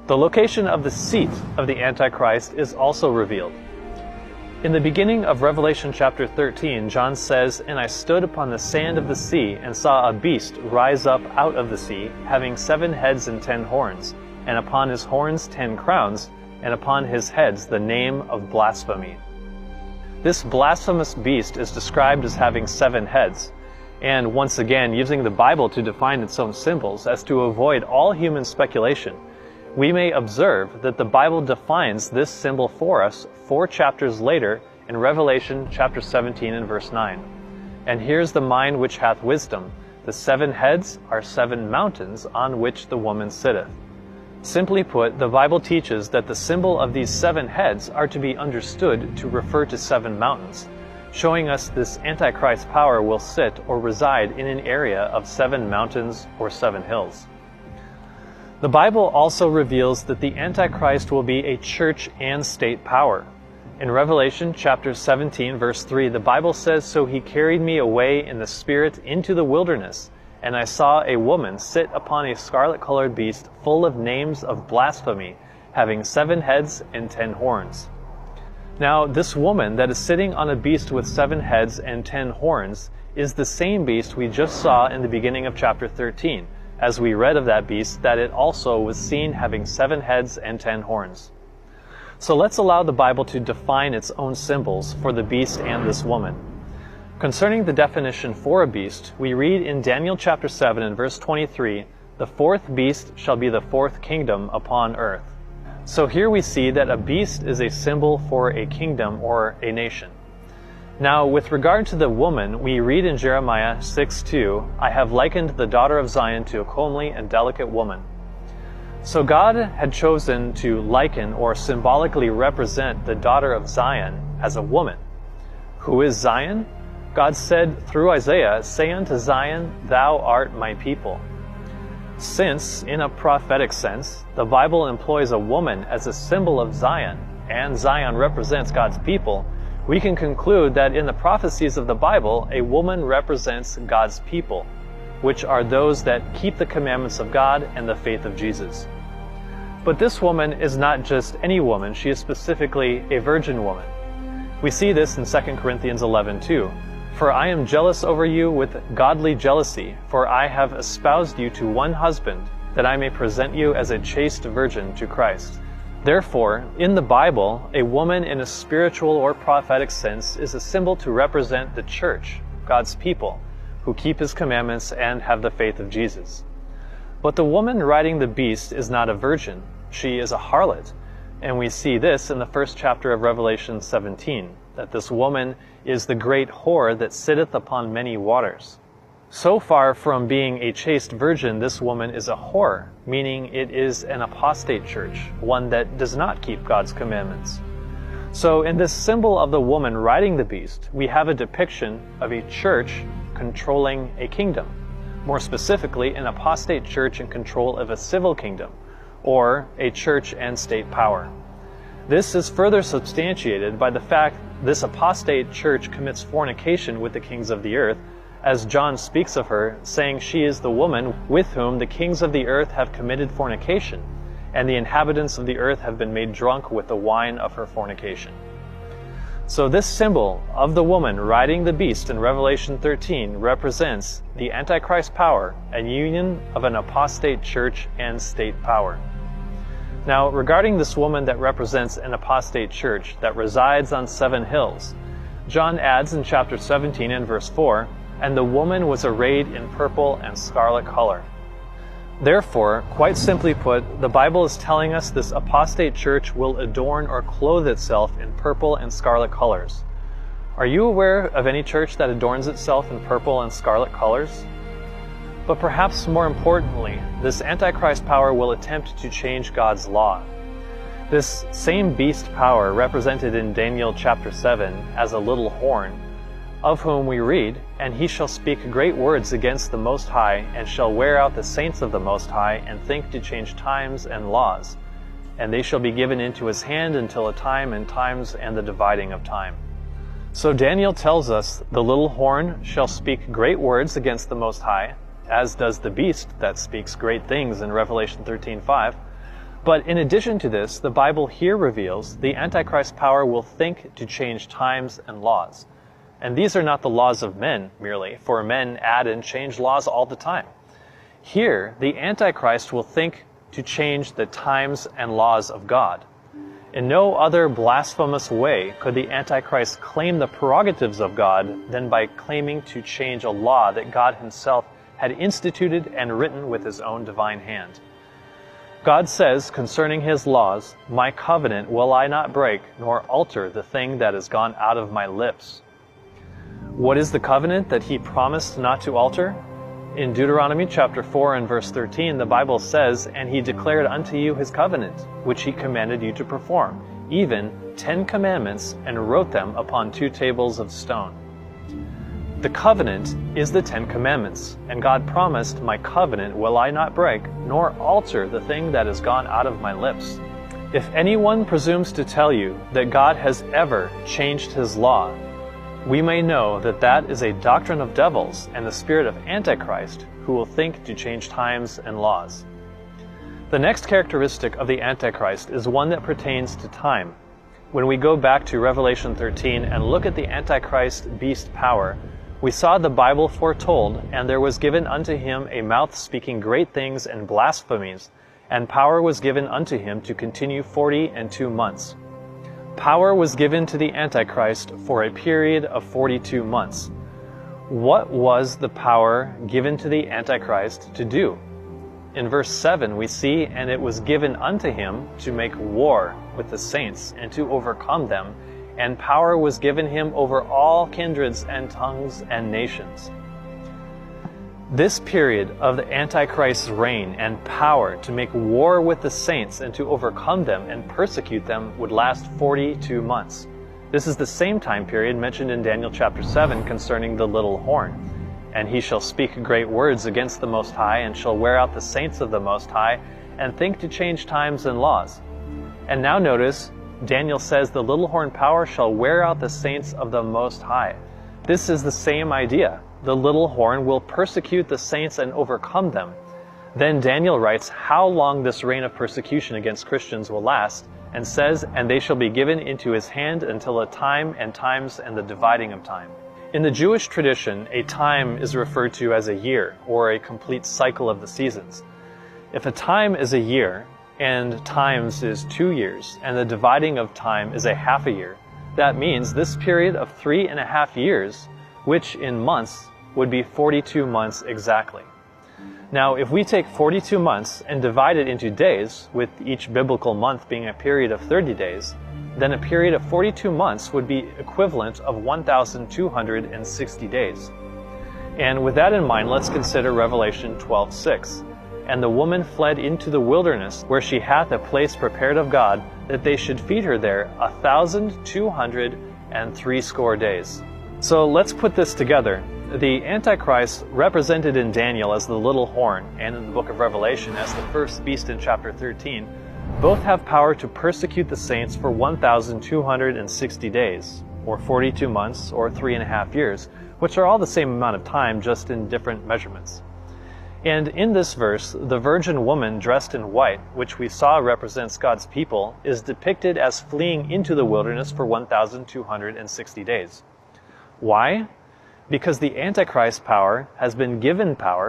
The location of the seat of the Antichrist is also revealed. In the beginning of Revelation chapter 13, John says, "And I stood upon the sand of the sea, and saw a beast rise up out of the sea, having 7 heads and 10 horns, and upon his horns 10 crowns, and upon his heads the name of blasphemy." This blasphemous beast is described as having 7 heads, and once again using the Bible to define its own symbols as to avoid all human speculation, we may observe that the Bible defines this symbol for us 4 chapters later in Revelation chapter 17 and verse 9. "And here's the mind which hath wisdom. The 7 heads are 7 mountains on which the woman sitteth." Simply put, the Bible teaches that the symbol of these 7 heads are to be understood to refer to 7 mountains, showing us this Antichrist power will sit or reside in an area of 7 mountains or 7 hills. The Bible also reveals that the Antichrist will be a church and state power. In Revelation chapter 17 verse 3, the Bible says, "So he carried me away in the Spirit into the wilderness, and I saw a woman sit upon a scarlet-colored beast full of names of blasphemy, having 7 heads and 10 horns." Now, this woman that is sitting on a beast with 7 heads and 10 horns is the same beast we just saw in the beginning of chapter 13, as we read of that beast that it also was seen having 7 heads and 10 horns. So let's allow the Bible to define its own symbols for the beast and this woman. Concerning the definition for a beast, we read in Daniel chapter 7 and verse 23, "The 4th beast shall be the 4th kingdom upon earth." So here we see that a beast is a symbol for a kingdom or a nation. Now, with regard to the woman, we read in Jeremiah 6:2, "I have likened the daughter of Zion to a comely and delicate woman." So God had chosen to liken or symbolically represent the daughter of Zion as a woman. Who is Zion? God said through Isaiah, "Say unto Zion, thou art my people." Since, in a prophetic sense, the Bible employs a woman as a symbol of Zion, and Zion represents God's people, we can conclude that in the prophecies of the Bible, a woman represents God's people, which are those that keep the commandments of God and the faith of Jesus. But this woman is not just any woman, she is specifically a virgin woman. We see this in 2 Corinthians 11:2. "For I am jealous over you with godly jealousy, for I have espoused you to one husband, that I may present you as a chaste virgin to Christ." Therefore, in the Bible, a woman in a spiritual or prophetic sense is a symbol to represent the church, God's people, who keep His commandments and have the faith of Jesus. But the woman riding the beast is not a virgin, she is a harlot, and we see this in the 1st chapter of Revelation 17, that this woman is the great whore that sitteth upon many waters. So far from being a chaste virgin, this woman is a whore, meaning it is an apostate church, one that does not keep God's commandments. So in this symbol of the woman riding the beast, we have a depiction of a church controlling a kingdom, more specifically an apostate church in control of a civil kingdom, or a church and state power. This is further substantiated by the fact this apostate church commits fornication with the kings of the earth, as John speaks of her, saying she is the woman with whom the kings of the earth have committed fornication, and the inhabitants of the earth have been made drunk with the wine of her fornication. So this symbol of the woman riding the beast in Revelation 13 represents the Antichrist power and union of an apostate church and state power. Now, regarding this woman that represents an apostate church that resides on 7 hills, John adds in chapter 17 and verse 4, "And the woman was arrayed in purple and scarlet color." Therefore, quite simply put, the Bible is telling us this apostate church will adorn or clothe itself in purple and scarlet colors. Are you aware of any church that adorns itself in purple and scarlet colors? But perhaps more importantly, this Antichrist power will attempt to change God's law. This same beast power represented in Daniel chapter 7 as a little horn, of whom we read, "And he shall speak great words against the Most High, and shall wear out the saints of the Most High, and think to change times and laws. And they shall be given into his hand until a time and times and the dividing of time." So Daniel tells us the little horn shall speak great words against the Most High, as does the beast that speaks great things in Revelation 13:5. But in addition to this, the Bible here reveals the Antichrist power will think to change times and laws. And these are not the laws of men merely, for men add and change laws all the time. Here, the Antichrist will think to change the times and laws of God. In no other blasphemous way could the Antichrist claim the prerogatives of God than by claiming to change a law that God himself had instituted and written with his own divine hand. God says concerning his laws, "My covenant will I not break, nor alter the thing that has gone out of my lips." What is the covenant that he promised not to alter? In Deuteronomy chapter 4 and verse 13, the Bible says, "And he declared unto you his covenant, which he commanded you to perform, even 10 commandments, and wrote them upon 2 tables of stone." The covenant is the 10 commandments, and God promised, "My covenant will I not break, nor alter the thing that has gone out of my lips." If anyone presumes to tell you that God has ever changed his law, we may know that that is a doctrine of devils and the spirit of Antichrist, who will think to change times and laws. The next characteristic of the Antichrist is one that pertains to time. When we go back to Revelation 13 and look at the Antichrist beast power, we saw the Bible foretold, "And there was given unto him a mouth speaking great things and blasphemies, and power was given unto him to continue 42 months. Power was given to the Antichrist for a period of 42 months. What was the power given to the Antichrist to do? In verse 7 we see, "And it was given unto him to make war with the saints, and to overcome them, and power was given him over all kindreds and tongues and nations." This period of the Antichrist's reign and power to make war with the saints and to overcome them and persecute them would last 42 months. This is the same time period mentioned in Daniel chapter 7 concerning the little horn. "And he shall speak great words against the Most High, and shall wear out the saints of the Most High, and think to change times and laws." And now notice, Daniel says the little horn power shall wear out the saints of the Most High. This is the same idea. The little horn will persecute the saints and overcome them. Then Daniel writes how long this reign of persecution against Christians will last, and says, "And they shall be given into his hand until a time and times and the dividing of time." In the Jewish tradition, a time is referred to as a year, or a complete cycle of the seasons. If a time is a year, and times is 2 years, and the dividing of time is a half a year, that means this period of 3.5 years, which in months would be 42 months exactly. Now, if we take 42 months and divide it into days, with each biblical month being a period of 30 days, then a period of 42 months would be equivalent of 1,260 days. And with that in mind, let's consider Revelation 12:6. "And the woman fled into the wilderness, where she hath a place prepared of God, that they should feed her there 1,260 days." So let's put this together. The Antichrist, represented in Daniel as the little horn, and in the book of Revelation as the first beast in chapter 13, both have power to persecute the saints for 1,260 days, or 42 months, or 3.5 years, which are all the same amount of time, just in different measurements. And in this verse, the virgin woman dressed in white, which we saw represents God's people, is depicted as fleeing into the wilderness for 1,260 days. Why? Because the Antichrist power has been given power